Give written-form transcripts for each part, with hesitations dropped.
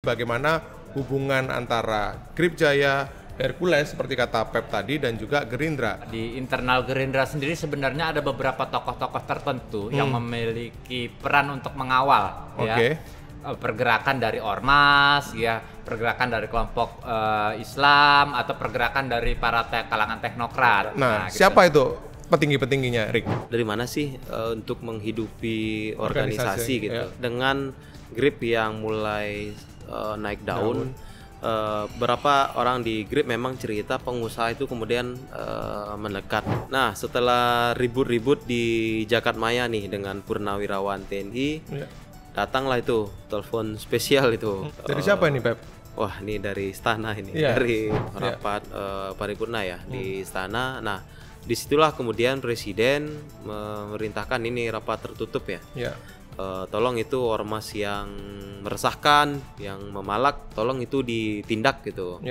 bagaimana hubungan antara Grip Jaya, Hercules seperti kata Pep tadi, dan juga Gerindra. Di internal Gerindra sendiri sebenarnya ada beberapa tokoh-tokoh tertentu yang memiliki peran untuk mengawal ya, pergerakan dari ormas, ya, pergerakan dari kelompok Islam, atau pergerakan dari para kalangan teknokrat. Nah, siapa itu petinggi-petingginya, Rick? Dari mana sih untuk menghidupi organisasi gitu? ya. Dengan Grip yang mulai naik daun. Berapa orang di Grip memang cerita pengusaha itu kemudian mendekat. Nah, setelah ribut-ribut di Jakartmaya nih dengan purnawirawan TNI, datanglah itu telepon spesial itu. Dari siapa ini, Pep? Wah, ini dari istana ini, dari rapat paripurna ya di istana. Nah, disitulah kemudian Presiden memerintahkan ini rapat tertutup ya. Tolong itu ormas yang meresahkan, yang memalak, tolong itu ditindak gitu.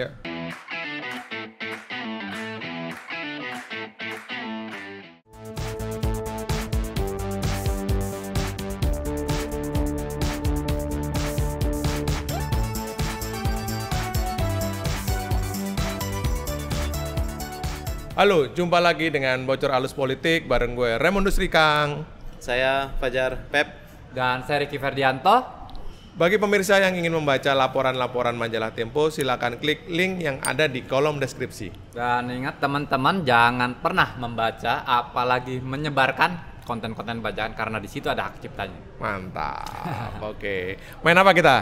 Halo, jumpa lagi dengan Bocor Halus Politik bareng gue Raymondus Rikang. Saya Fajar Pep. Dan saya Ricky Ferdianto. Bagi pemirsa yang ingin membaca laporan-laporan majalah Tempo, silakan klik link yang ada di kolom deskripsi. Dan ingat teman-teman, jangan pernah membaca apalagi menyebarkan konten-konten bacaan, karena di situ ada hak ciptanya. Mantap. Oke. Main apa kita?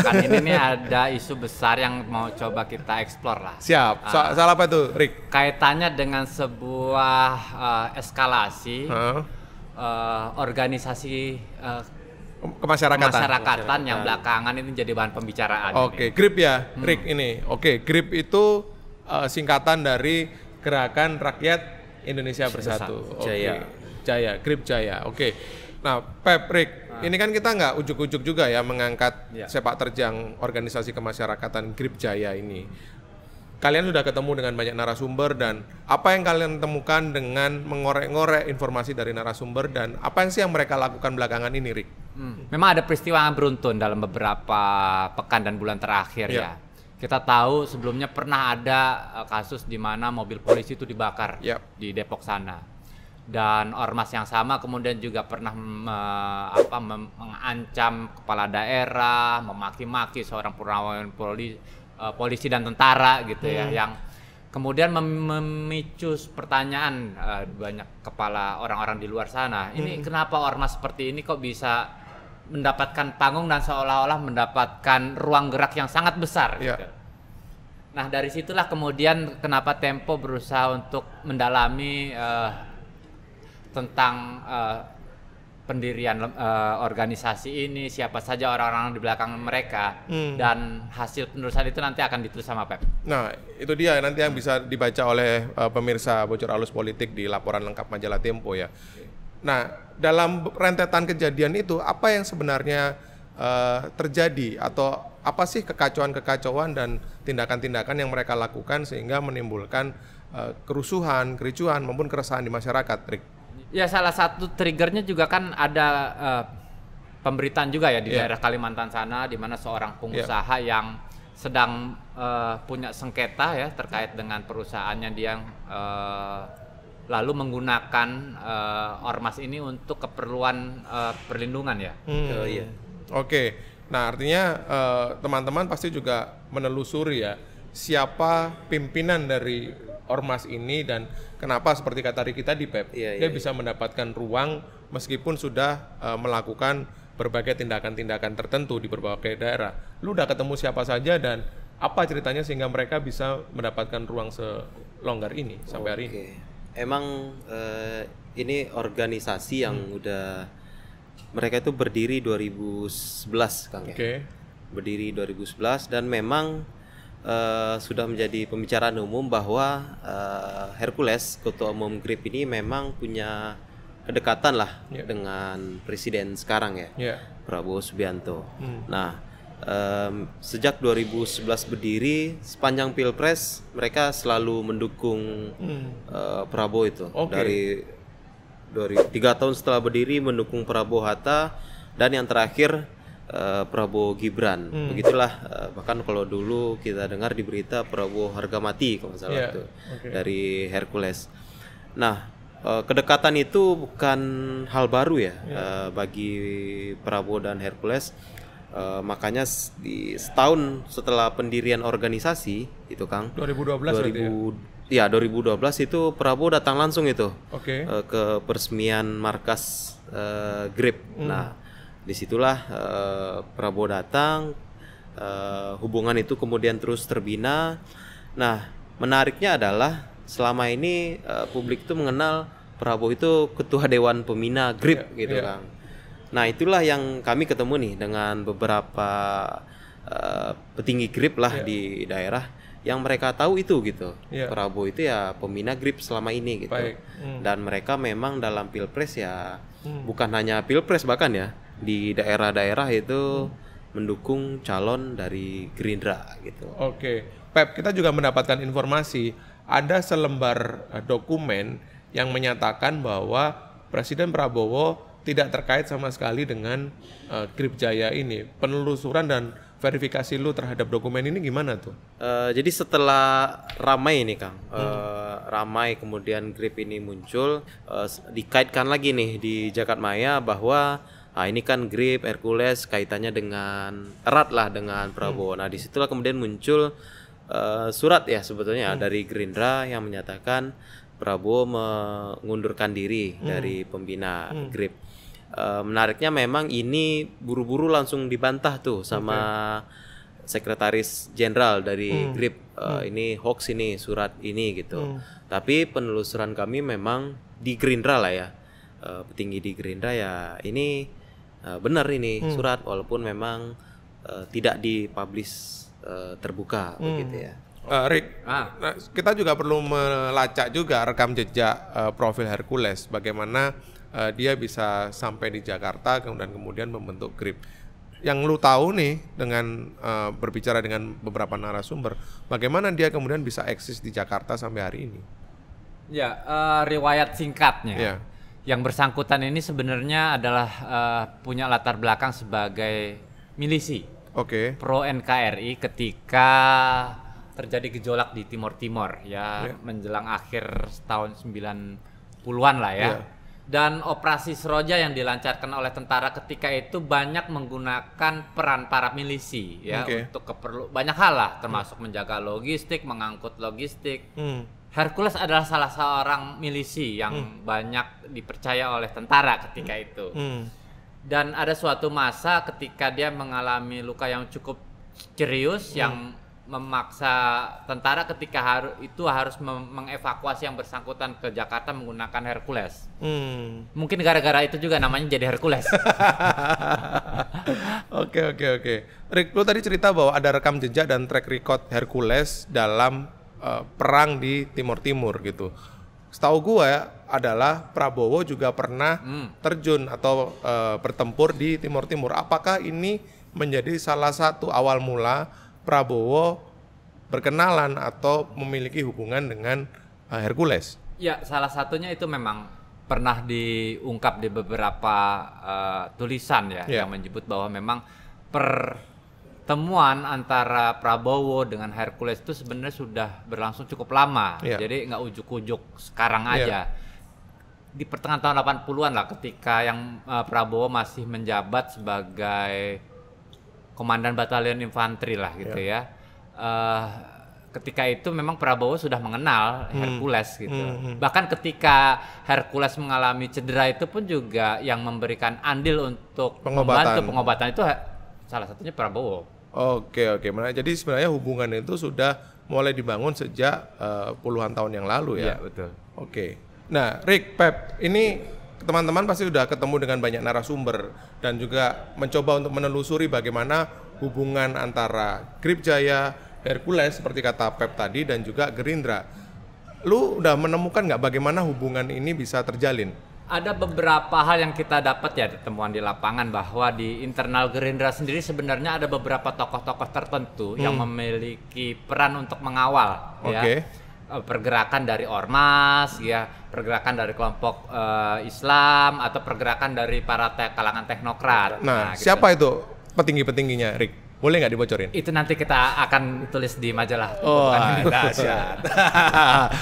Kan ini nih ada isu besar yang mau coba kita explore lah. Siap. Soal apa tuh, Rick? Kaitannya dengan sebuah eskalasi organisasi kemasyarakatan yang belakangan ini jadi bahan pembicaraan. Oke, GRIP ya, Rick ini. Oke, GRIP itu singkatan dari Gerakan Rakyat Indonesia Bersatu. Jaya, GRIP Jaya. Oke. Nah, Pep, Rick, ini kan kita nggak ujuk-ujuk juga ya mengangkat sepak terjang organisasi kemasyarakatan GRIP Jaya ini. Kalian sudah ketemu dengan banyak narasumber, dan apa yang kalian temukan dengan mengorek-ngorek informasi dari narasumber, dan apa yang sih yang mereka lakukan belakangan ini, Rick? Memang ada peristiwa yang beruntun dalam beberapa pekan dan bulan terakhir ya. Kita tahu sebelumnya pernah ada kasus di mana mobil polisi itu dibakar di Depok sana. Dan ormas yang sama kemudian juga pernah mengancam kepala daerah, memaki-maki seorang purnawirawan polisi dan tentara gitu ya, yang kemudian memicu pertanyaan banyak kepala orang-orang di luar sana. Ini kenapa ormas seperti ini kok bisa mendapatkan panggung dan seolah-olah mendapatkan ruang gerak yang sangat besar gitu. Nah, dari situlah kemudian kenapa Tempo berusaha untuk mendalami tentang pendirian organisasi ini, siapa saja orang-orang di belakang mereka, dan hasil penelusuran itu nanti akan ditulis sama Pep. Nah, itu dia nanti yang bisa dibaca oleh pemirsa Bocor Halus Politik di laporan lengkap majalah Tempo ya. Nah, dalam rentetan kejadian itu, apa yang sebenarnya terjadi, atau apa sih kekacauan-kekacauan dan tindakan-tindakan yang mereka lakukan sehingga menimbulkan kerusuhan, kericuhan maupun keresahan di masyarakat, Rick? Ya, salah satu triggernya juga kan ada pemberitaan juga ya di daerah Kalimantan sana, di mana seorang pengusaha yang sedang punya sengketa ya terkait dengan perusahaannya, dia lalu menggunakan ormas ini untuk keperluan perlindungan ya. Oke, nah artinya teman-teman pasti juga menelusuri ya siapa pimpinan dari ormas ini dan kenapa seperti kata Ricky tadi, Pep, dia bisa mendapatkan ruang meskipun sudah melakukan berbagai tindakan-tindakan tertentu di berbagai daerah. Lu udah ketemu siapa saja dan apa ceritanya sehingga mereka bisa mendapatkan ruang selonggar ini sampai hari ini? Emang ini organisasi yang udah mereka itu berdiri 2011, Kang ya. Berdiri 2011 dan memang sudah menjadi pembicaraan umum bahwa Hercules, ketua umum GRIP ini memang punya kedekatan lah dengan presiden sekarang ya, Prabowo Subianto. Nah, sejak 2011 berdiri, sepanjang Pilpres mereka selalu mendukung Prabowo itu. Dari 3 tahun setelah berdiri mendukung Prabowo Hatta, dan yang terakhir Prabowo Gibran. Begitulah bahkan kalau dulu kita dengar di berita Prabowo harga mati kalau nggak salah itu dari Hercules. Nah, kedekatan itu bukan hal baru ya bagi Prabowo dan Hercules. Makanya di setahun setelah pendirian organisasi itu Kang 2012 2012 itu Prabowo datang langsung itu ke peresmian markas GRIP. Nah, disitulah Prabowo datang, hubungan itu kemudian terus terbina. Nah, menariknya adalah selama ini publik itu mengenal Prabowo itu ketua Dewan Pembina GRIP gitu Kang. Nah, itulah yang kami ketemu nih dengan beberapa petinggi GRIP lah di daerah yang mereka tahu itu gitu. Prabowo itu ya pembina GRIP selama ini gitu. Dan mereka memang dalam Pilpres ya bukan hanya Pilpres bahkan ya di daerah-daerah itu mendukung calon dari Gerindra gitu. Oke, Pep, kita juga mendapatkan informasi ada selembar dokumen yang menyatakan bahwa Presiden Prabowo tidak terkait sama sekali dengan GRIP Jaya ini. Penelusuran dan verifikasi lu terhadap dokumen ini gimana tuh? Jadi setelah ramai ini Kang, ramai kemudian GRIP ini muncul, dikaitkan lagi nih di Jagadmaya bahwa ini kan GRIP, Hercules kaitannya dengan erat lah dengan Prabowo. Nah, disitulah kemudian muncul surat ya sebetulnya dari Gerindra yang menyatakan Prabowo mengundurkan diri dari pembina GRIP. Menariknya memang ini buru-buru langsung dibantah tuh sama Sekretaris Jenderal dari GRIP. Ini hoax ini, surat ini gitu. Tapi penelusuran kami memang di Gerindra lah ya, petinggi di Gerindra ya ini benar ini surat walaupun memang tidak dipublish terbuka begitu ya. Rick, nah, kita juga perlu melacak juga rekam jejak profil Hercules, bagaimana dia bisa sampai di Jakarta kemudian membentuk GRIP. Yang lu tahu nih dengan berbicara dengan beberapa narasumber, bagaimana dia kemudian bisa eksis di Jakarta sampai hari ini? Ya, riwayat singkatnya. Yang bersangkutan ini sebenarnya adalah punya latar belakang sebagai milisi pro NKRI ketika terjadi gejolak di Timor Timor menjelang akhir tahun 90-an lah ya. Dan operasi Seroja yang dilancarkan oleh tentara ketika itu banyak menggunakan peran para milisi untuk banyak hal lah, termasuk menjaga logistik, mengangkut logistik. Hercules adalah salah seorang milisi yang banyak dipercaya oleh tentara ketika itu. Dan ada suatu masa ketika dia mengalami luka yang cukup serius yang memaksa tentara ketika harus mengevakuasi yang bersangkutan ke Jakarta menggunakan Hercules. Mungkin gara-gara itu juga namanya jadi Hercules. Oke. Rick, lu tadi cerita bahwa ada rekam jejak dan track record Hercules dalam perang di Timur Timur gitu. Setahu gue adalah Prabowo juga pernah terjun atau bertempur di Timur Timur. Apakah ini menjadi salah satu awal mula Prabowo berkenalan atau memiliki hubungan dengan Hercules? Ya, salah satunya itu memang pernah diungkap di beberapa tulisan yang menyebut bahwa memang pertemuan antara Prabowo dengan Hercules itu sebenarnya sudah berlangsung cukup lama. Jadi nggak ujuk-ujuk sekarang aja. Di pertengahan tahun 80-an lah ketika yang Prabowo masih menjabat sebagai komandan batalion infanteri lah gitu ya. Ketika itu memang Prabowo sudah mengenal Hercules gitu. Bahkan ketika Hercules mengalami cedera itu pun juga yang memberikan andil untuk membantu pengobatan itu salah satunya Prabowo. Oke. Jadi sebenarnya hubungan itu sudah mulai dibangun sejak puluhan tahun yang lalu ya. Iya, betul. Oke. Nah, Rick, Pep, ini teman-teman pasti sudah ketemu dengan banyak narasumber dan juga mencoba untuk menelusuri bagaimana hubungan antara GRIP Jaya, Hercules seperti kata Pep tadi dan juga Gerindra. Lu udah menemukan nggak bagaimana hubungan ini bisa terjalin? Ada beberapa hal yang kita dapat ya temuan di lapangan bahwa di internal Gerindra sendiri sebenarnya ada beberapa tokoh-tokoh tertentu yang memiliki peran untuk mengawal pergerakan dari ormas pergerakan dari kelompok Islam atau pergerakan dari para kalangan teknokrat. Nah, siapa itu petinggi-petingginya, Rick? Boleh nggak dibocorin? Itu nanti kita akan tulis di majalah. Oh, dahsyat.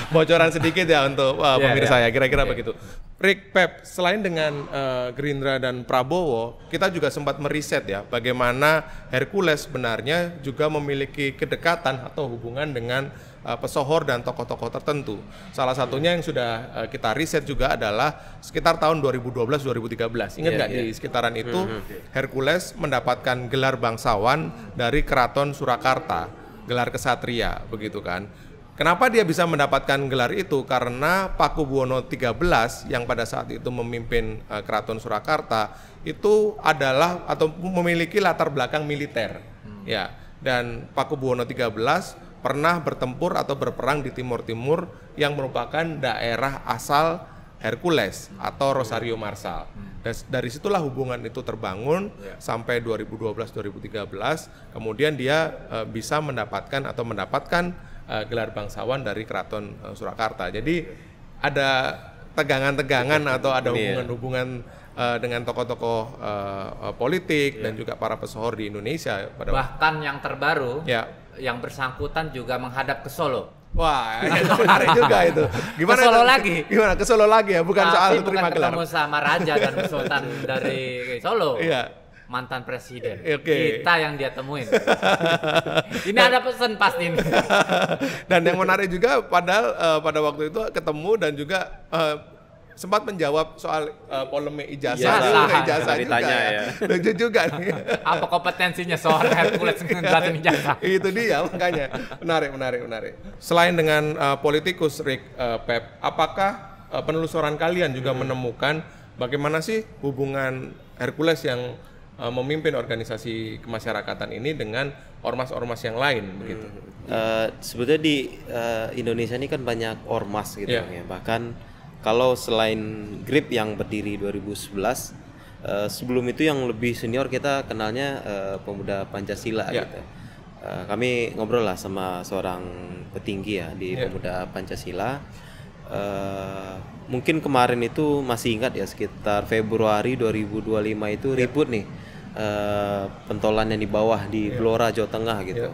Bocoran sedikit ya untuk pemirsa ya, kira-kira begitu. Rick, Pep, selain dengan Gerindra dan Prabowo, kita juga sempat meriset ya bagaimana Hercules sebenarnya juga memiliki kedekatan atau hubungan dengan pesohor dan tokoh-tokoh tertentu. Salah satunya yang sudah kita riset juga adalah sekitar tahun 2012-2013. Ingat nggak di sekitaran itu Hercules mendapatkan gelar bangsawan dari Keraton Surakarta, gelar kesatria, begitu kan? Kenapa dia bisa mendapatkan gelar itu? Karena Pakubuwono XIII yang pada saat itu memimpin Keraton Surakarta itu adalah atau memiliki latar belakang militer, ya. Dan Pakubuwono XIII pernah bertempur atau berperang di Timur Timur yang merupakan daerah asal Hercules atau Rosario Marsal. Dan dari situlah hubungan itu terbangun sampai 2012-2013. Kemudian dia bisa mendapatkan gelar bangsawan dari Keraton Surakarta. Jadi ada tegangan-tegangan atau ada hubungan-hubungan dengan tokoh-tokoh politik dan juga para pesohor di Indonesia. Bahkan yang terbaru, yang bersangkutan juga menghadap ke Solo. Wah, menarik juga itu. Gimana ke Solo lagi? Gimana ke Solo lagi ya? Bukan soal terima gelar. Ketemu sama raja dan sultan dari Solo. Iya. Mantan presiden. Okay. Kita yang dia temuin. Ini ada pesan pasti ini. Dan yang menarik juga padahal pada waktu itu ketemu dan juga sempat menjawab soal polemik ijazah ditanya ya. Lucu juga nih. Apa kompetensinya soal Hercules ngejelasin ijazah? Itu dia makanya. Menarik. Selain dengan politikus Rick, Pep, apakah penelusuran kalian juga menemukan bagaimana sih hubungan Hercules yang memimpin organisasi kemasyarakatan ini dengan ormas-ormas yang lain begitu? Sebetulnya di Indonesia ini kan banyak ormas gitu ya. Bahkan kalau selain GRIP yang berdiri 2011, sebelum itu yang lebih senior kita kenalnya Pemuda Pancasila gitu. Kami ngobrol lah sama seorang petinggi ya di Pemuda Pancasila. Mungkin kemarin itu masih ingat ya, sekitar Februari 2025 itu ribut nih pentolan yang di bawah di Blora, Jawa Tengah gitu.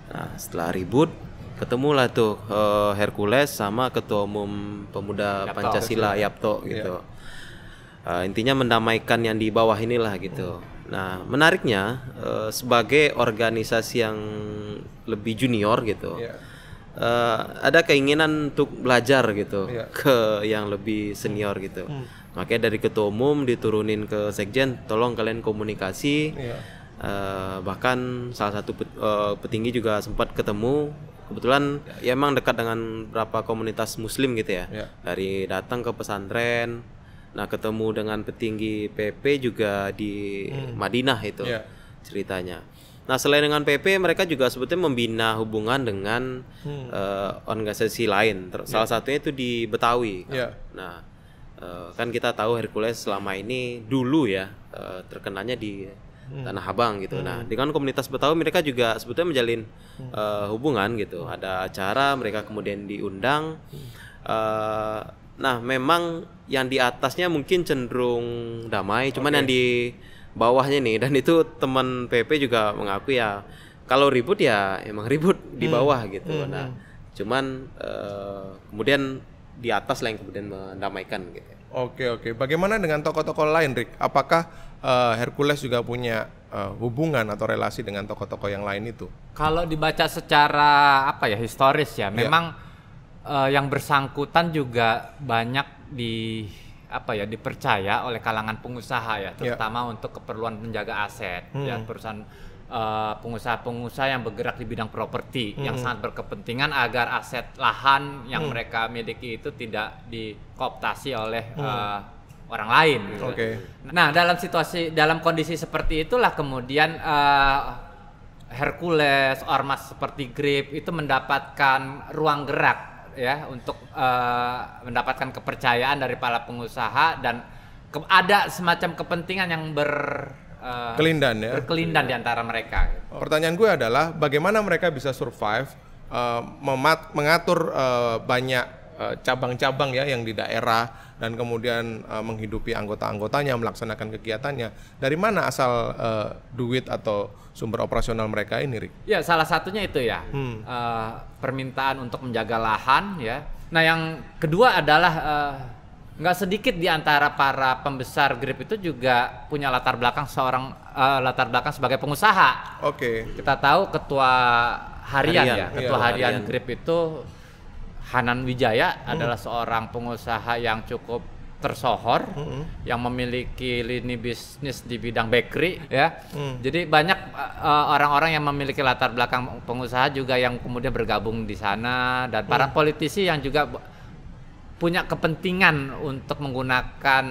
Nah setelah ribut ketemulah tuh Hercules sama Ketua Umum Pemuda Pancasila Yapto gitu. Intinya mendamaikan yang di bawah inilah gitu. Nah menariknya sebagai organisasi yang lebih junior gitu, ada keinginan untuk belajar gitu ke yang lebih senior gitu. Makanya dari Ketua Umum diturunin ke Sekjen, tolong kalian komunikasi. Bahkan salah satu petinggi juga sempat ketemu. Kebetulan ya emang dekat dengan beberapa komunitas muslim gitu ya. Dari datang ke pesantren. Nah ketemu dengan petinggi PP juga di Madinah itu ceritanya. Nah selain dengan PP mereka juga sebetulnya membina hubungan dengan organisasi lain. Salah satunya itu di Betawi kan. Nah kan kita tahu Hercules selama ini dulu ya terkenalnya di Tanah Abang gitu. Nah, dengan komunitas Betawi mereka juga sebetulnya menjalin hubungan gitu. Ada acara mereka kemudian diundang. Nah, memang yang di atasnya mungkin cenderung damai, cuman yang di bawahnya nih, dan itu teman PP juga mengaku ya kalau ribut ya emang ribut di bawah gitu. Nah, cuman kemudian di atas lah yang kemudian mendamaikan gitu. Oke. Bagaimana dengan tokoh-tokoh lain, Rick? Apakah Hercules juga punya hubungan atau relasi dengan tokoh-tokoh yang lain itu? Kalau dibaca secara historis ya, memang yang bersangkutan juga banyak dipercaya oleh kalangan pengusaha ya, terutama untuk keperluan menjaga aset ya, perusahaan pengusaha-pengusaha yang bergerak di bidang properti yang sangat berkepentingan agar aset lahan yang mereka miliki itu tidak dikooptasi oleh orang lain gitu. Nah, dalam kondisi seperti itulah kemudian Hercules, ormas seperti GRIP itu mendapatkan ruang gerak ya untuk mendapatkan kepercayaan dari para pengusaha, dan ada semacam kepentingan yang berkelindan di antara mereka. Pertanyaan gue adalah bagaimana mereka bisa survive mengatur banyak cabang-cabang ya yang di daerah dan kemudian menghidupi anggota-anggotanya, melaksanakan kegiatannya. Dari mana asal duit atau sumber operasional mereka ini, Rik? Ya, salah satunya itu ya, permintaan untuk menjaga lahan ya. Nah, yang kedua adalah nggak sedikit di antara para pembesar GRIP itu juga punya latar belakang sebagai pengusaha. Oke. Kita tahu ketua harian ya, ketua iya, harian GRIP itu Hanan Wijaya adalah seorang pengusaha yang cukup tersohor, yang memiliki lini bisnis di bidang bakery ya. Jadi banyak orang-orang yang memiliki latar belakang pengusaha juga yang kemudian bergabung di sana, dan para politisi yang juga punya kepentingan untuk menggunakan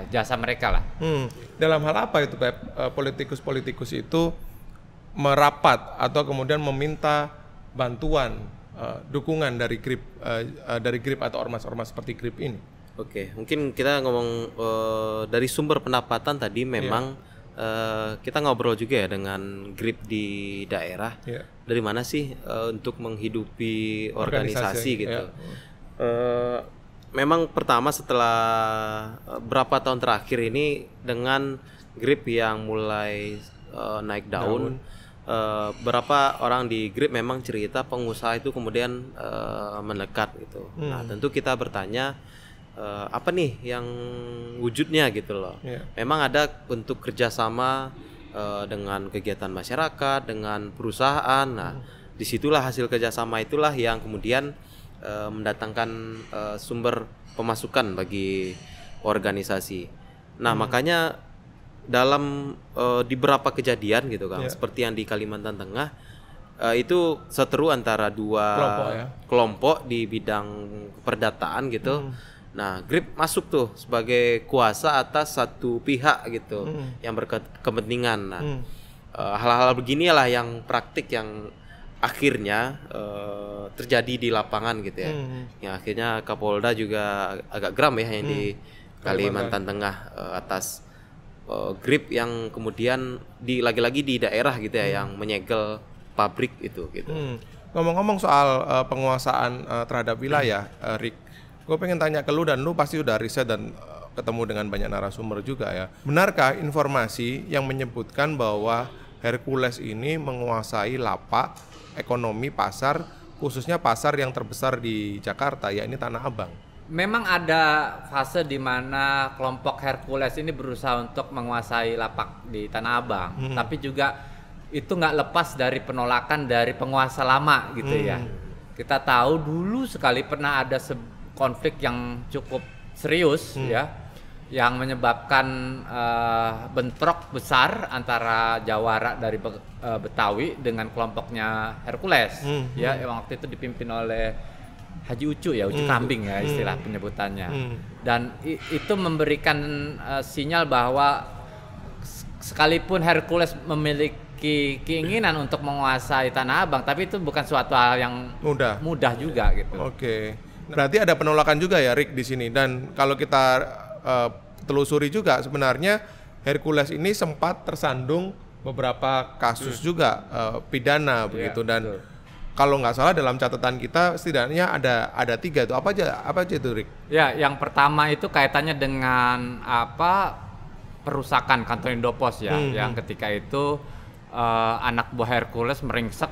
jasa mereka lah. Dalam hal apa itu, Pep? Politikus-politikus itu merapat atau kemudian meminta bantuan, dukungan dari GRIP atau ormas-ormas seperti GRIP ini? Oke, mungkin kita ngomong dari sumber pendapatan tadi memang kita ngobrol juga ya dengan GRIP di daerah. Dari mana sih untuk menghidupi organisasi gitu? Memang pertama setelah berapa tahun terakhir ini dengan GRIP yang mulai naik daun. Berapa orang di GRIP memang cerita pengusaha itu kemudian mendekat gitu. Nah, tentu kita bertanya apa nih yang wujudnya gitu loh. Memang ada bentuk kerjasama dengan kegiatan masyarakat, dengan perusahaan. Nah, disitulah hasil kerjasama itulah yang kemudian mendatangkan sumber pemasukan bagi organisasi. Nah, makanya dalam di beberapa kejadian gitu kan, seperti yang di Kalimantan Tengah, itu seteru antara dua kelompok di bidang perdataan gitu. Nah, GRIP masuk tuh sebagai kuasa atas satu pihak gitu yang berkepentingan. Nah, hal-hal beginilah yang praktik yang akhirnya terjadi di lapangan gitu ya. Yang akhirnya Kapolda juga agak geram ya yang di Kalimantan Tengah atas GRIP yang kemudian lagi-lagi di daerah gitu ya yang menyegel pabrik itu gitu. Ngomong-ngomong soal penguasaan terhadap wilayah, Rik, gue pengen tanya ke lu, dan lu pasti udah riset dan ketemu dengan banyak narasumber juga ya. Benarkah informasi yang menyebutkan bahwa Hercules ini menguasai lapak ekonomi pasar, khususnya pasar yang terbesar di Jakarta, yakni Tanah Abang? Memang ada fase di mana kelompok Hercules ini berusaha untuk menguasai lapak di Tanah Abang, tapi juga itu nggak lepas dari penolakan dari penguasa lama gitu ya. Kita tahu dulu sekali pernah ada konflik yang cukup serius ya, yang menyebabkan bentrok besar antara Jawara dari Betawi dengan kelompoknya Hercules ya, yang waktu itu dipimpin oleh Haji Ucu ya, Ucu Kambing ya istilah penyebutannya. Dan itu memberikan sinyal bahwa sekalipun Hercules memiliki keinginan untuk menguasai Tanah Abang, tapi itu bukan suatu hal yang mudah juga gitu. Oke. Berarti ada penolakan juga ya, Rik, di sini. Dan kalau kita telusuri juga, sebenarnya Hercules ini sempat tersandung beberapa kasus juga pidana begitu. Dan kalau nggak salah dalam catatan kita setidaknya ada 3 itu. Apa aja itu, Rik? Ya, yang pertama itu kaitannya dengan perusakan kantor Indopos ya, yang ketika itu anak buah Hercules meringsek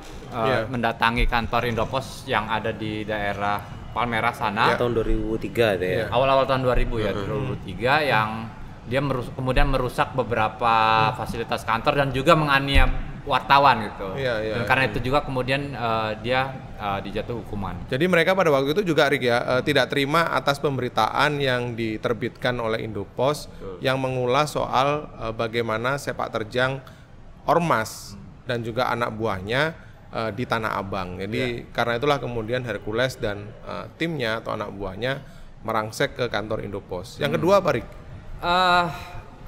mendatangi kantor Indopos yang ada di daerah Palmerah sana. Tahun 2003 deh ya. Awal-awal tahun 2000 ya, 2003 yang dia kemudian merusak beberapa fasilitas kantor dan juga menganiaya wartawan gitu. Dan karena itu juga kemudian dia dijatuhi hukuman. Jadi mereka pada waktu itu juga, Rik ya, tidak terima atas pemberitaan yang diterbitkan oleh Indopos yang mengulas soal bagaimana sepak terjang ormas dan juga anak buahnya di Tanah Abang. Jadi karena itulah kemudian Hercules dan timnya atau anak buahnya merangsek ke kantor Indopos. Yang kedua apa, Rik?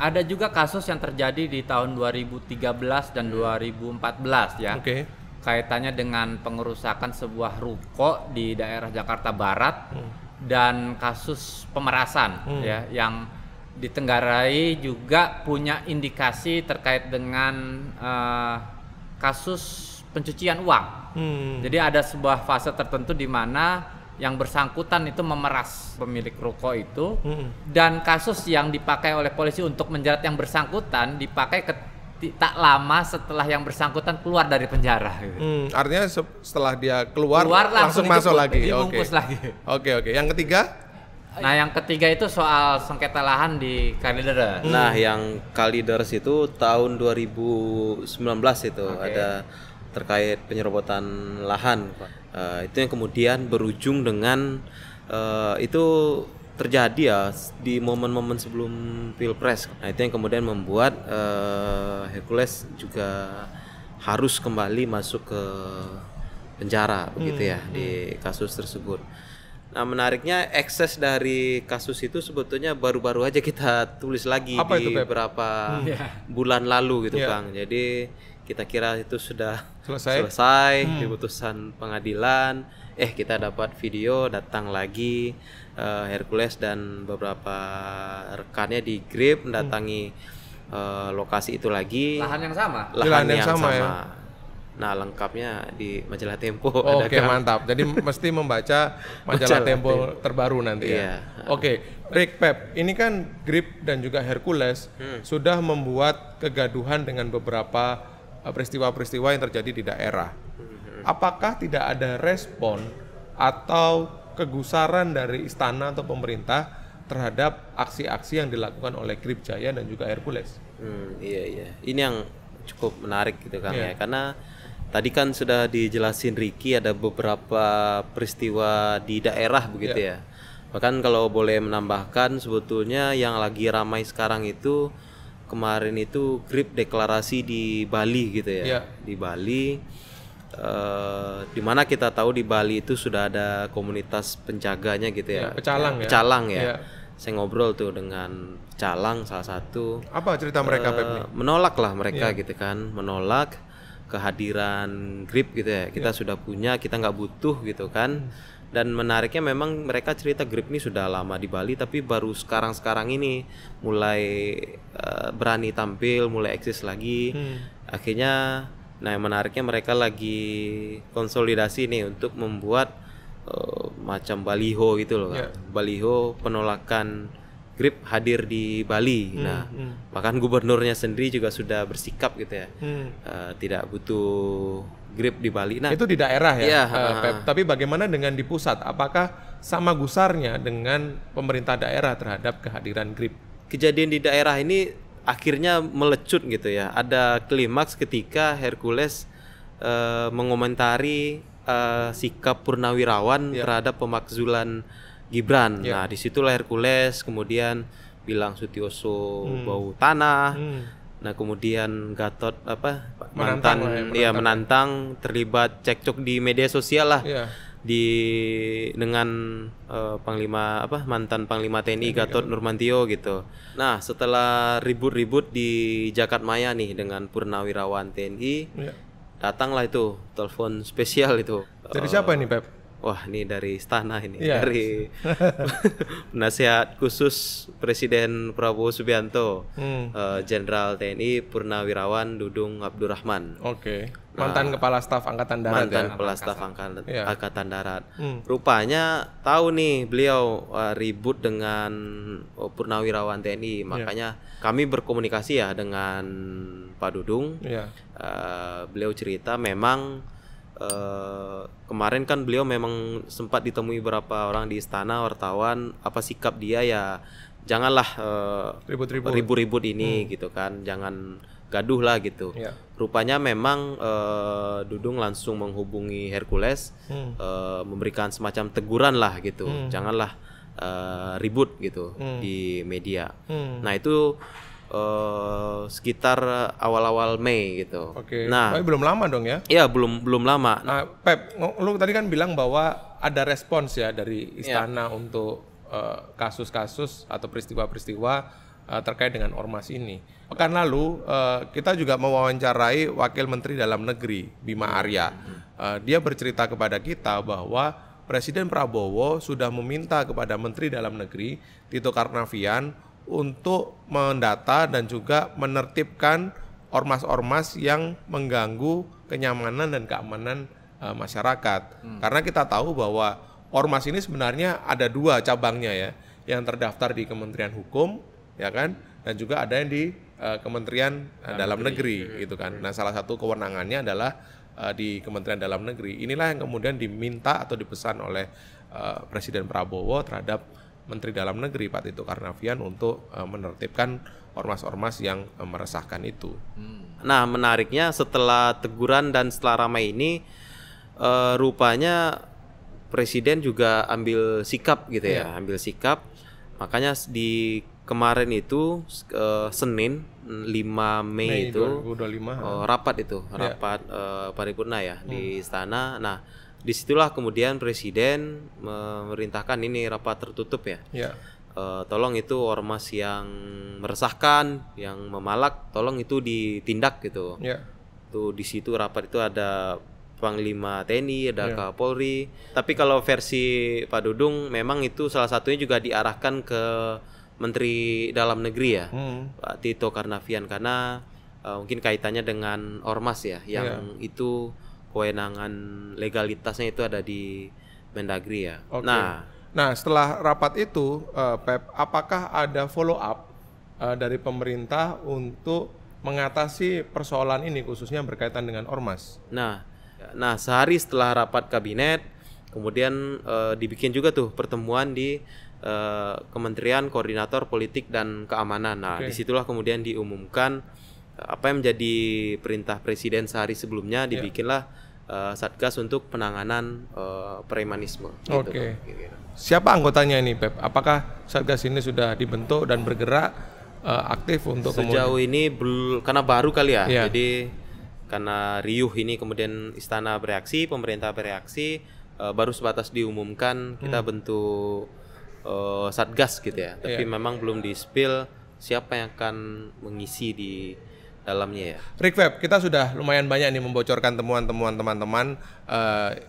Ada juga kasus yang terjadi di tahun 2013 dan 2014 ya. Kaitannya dengan pengerusakan sebuah ruko di daerah Jakarta Barat dan kasus pemerasan ya, yang ditenggarai juga punya indikasi terkait dengan kasus pencucian uang. Jadi ada sebuah fase tertentu di mana yang bersangkutan itu memeras pemilik ruko itu, dan kasus yang dipakai oleh polisi untuk menjerat yang bersangkutan dipakai tak lama setelah yang bersangkutan keluar dari penjara. Artinya setelah dia keluar langsung masuk lagi. Dibungkus lagi. Oke. Yang ketiga? Nah, yang ketiga itu soal sengketa lahan di Kalideres. Nah, yang Kalideres itu tahun 2019 itu ada terkait penyerobotan lahan. Itu yang kemudian berujung dengan itu terjadi ya di momen-momen sebelum Pilpres. Nah, itu yang kemudian membuat Hercules juga harus kembali masuk ke penjara begitu ya di kasus tersebut. Nah, menariknya ekses dari kasus itu sebetulnya baru-baru aja kita tulis lagi di beberapa bulan lalu gitu, Kang. Jadi kita kira itu sudah selesai di putusan pengadilan. Kita dapat video, datang lagi Hercules dan beberapa rekannya di Grip mendatangi lokasi itu lagi. Lahan yang sama. Lahan yang sama. Ya? Nah, lengkapnya di Majalah Tempo. Oke, mantap. Jadi mesti membaca Majalah Tempo terbaru nanti ya. Oke, Rick, Pep, ini kan Grip dan juga Hercules sudah membuat kegaduhan dengan beberapa peristiwa-peristiwa yang terjadi di daerah. Apakah tidak ada respon atau kegusaran dari istana atau pemerintah terhadap aksi-aksi yang dilakukan oleh Grip Jaya dan juga Hercules? Iya. Ini yang cukup menarik gitu kan ya, karena tadi kan sudah dijelasin Ricky ada beberapa peristiwa di daerah begitu ya. Bahkan kalau boleh menambahkan, sebetulnya yang lagi ramai sekarang itu kemarin itu Grip deklarasi di Bali gitu ya. Di Bali, di mana kita tahu di Bali itu sudah ada komunitas penjaganya gitu ya. Pecalang ya. Saya ngobrol tuh dengan pecalang salah satu. Apa cerita mereka, Pep? Menolak lah mereka gitu kan, menolak kehadiran Grip gitu ya. Kita sudah punya, kita nggak butuh gitu kan. Dan menariknya memang mereka cerita Grip ini sudah lama di Bali, tapi baru sekarang ini mulai berani tampil, mulai eksis lagi. Akhirnya, nah yang menariknya mereka lagi konsolidasi nih untuk membuat macam baliho gitu loh, baliho penolakan Grip hadir di Bali. Bahkan gubernurnya sendiri juga sudah bersikap gitu ya, tidak butuh Grip di Bali. Nah, itu di daerah ya, Pep. Tapi bagaimana dengan di pusat? Apakah sama gusarnya dengan pemerintah daerah terhadap kehadiran Grip? Kejadian di daerah ini akhirnya melecut gitu ya. Ada klimaks ketika Hercules mengomentari sikap Purnawirawan terhadap pemakzulan Gibran. Nah, disitulah Hercules kemudian bilang Sutioso bau tanah. Nah, kemudian Gatot menantang terlibat cekcok di media sosial lah. Dengan mantan Panglima TNI Gatot Nurmantio gitu. Nah, setelah ribut-ribut di Jakartmaya nih dengan Purnawirawan TNI, datanglah itu telepon spesial itu. Dari siapa ini, Pep? Wah, ini dari istana ini, dari penasihat khusus Presiden Prabowo Subianto, Jenderal TNI Purnawirawan Dudung Abdurrahman. Mantan Kepala Staf Angkatan Darat. Kepala Staf Angkatan Darat. Rupanya tahu nih beliau ribut dengan Purnawirawan TNI, makanya kami berkomunikasi ya dengan Pak Dudung. Beliau cerita memang kemarin kan beliau memang sempat ditemui beberapa orang di istana, wartawan, apa sikap dia ya, janganlah ribut-ribut ini gitu kan, jangan gaduh lah gitu. Rupanya memang Dudung langsung menghubungi Hercules, memberikan semacam teguran lah gitu, janganlah ribut gitu di media. Nah, itu sekitar awal-awal Mei gitu. Nah, belum lama dong ya? Iya, belum lama. Nah, Pep, lu tadi kan bilang bahwa ada respons ya dari istana untuk kasus-kasus atau peristiwa-peristiwa terkait dengan ormas ini. Pekan lalu kita juga mewawancarai Wakil Menteri Dalam Negeri Bima Arya. Dia bercerita kepada kita bahwa Presiden Prabowo sudah meminta kepada Menteri Dalam Negeri Tito Karnavian untuk mendata dan juga menertibkan ormas-ormas yang mengganggu kenyamanan dan keamanan masyarakat. Karena kita tahu bahwa Ormas ini sebenarnya ada 2 cabangnya ya, yang terdaftar di Kementerian Hukum, ya kan, dan juga ada yang di Kementerian Dalam Negeri, gitu kan. Nah, salah satu kewenangannya adalah di Kementerian Dalam Negeri. Inilah yang kemudian diminta atau dipesan oleh Presiden Prabowo terhadap Menteri Dalam Negeri Pak Tito Karnavian untuk menertibkan ormas-ormas yang meresahkan itu. Nah, menariknya setelah teguran dan setelah ramai ini, rupanya Presiden juga ambil sikap gitu ya, ambil sikap. Makanya di kemarin itu Senin 5 Mei itu 2025 rapat itu, rapat paripurna ya di istana. Nah, disitulah kemudian Presiden memerintahkan ini rapat tertutup ya. Tolong itu ormas yang meresahkan, yang memalak, tolong itu ditindak gitu. Tuh di situ rapat itu ada Panglima TNI, ada Kapolri. Tapi kalau versi Pak Dudung memang itu salah satunya juga diarahkan ke Menteri Dalam Negeri ya, Pak Tito Karnavian, karena mungkin kaitannya dengan ormas ya, yang itu kewenangan legalitasnya itu ada di Mendagri ya. Nah, setelah rapat itu, Pep, apakah ada follow up dari pemerintah untuk mengatasi persoalan ini khususnya berkaitan dengan ormas? Nah, sehari setelah rapat kabinet, kemudian dibikin juga tuh pertemuan di Kementerian Koordinator Politik dan Keamanan. Nah, disitulah kemudian diumumkan apa yang menjadi perintah Presiden sehari sebelumnya, dibikinlah Satgas untuk penanganan premanisme. Gitu. Siapa anggotanya ini, Pep? Apakah Satgas ini sudah dibentuk dan bergerak aktif untuk sejauh ini karena baru kali ya. Jadi karena riuh ini kemudian istana bereaksi, pemerintah bereaksi, baru sebatas diumumkan kita bentuk Satgas gitu ya. Tapi memang belum di-spill siapa yang akan mengisi di dalamnya ya. Rick, Pep, kita sudah lumayan banyak nih membocorkan temuan-temuan teman-teman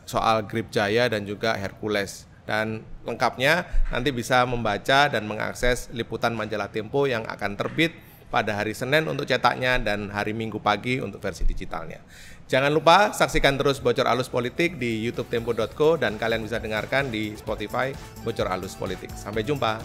soal Grip Jaya dan juga Hercules. Dan lengkapnya nanti bisa membaca dan mengakses liputan majalah Tempo yang akan terbit pada hari Senin untuk cetaknya dan hari Minggu pagi untuk versi digitalnya. Jangan lupa saksikan terus Bocor Alus Politik di youtube tempo.co dan kalian bisa dengarkan di Spotify Bocor Alus Politik. Sampai jumpa.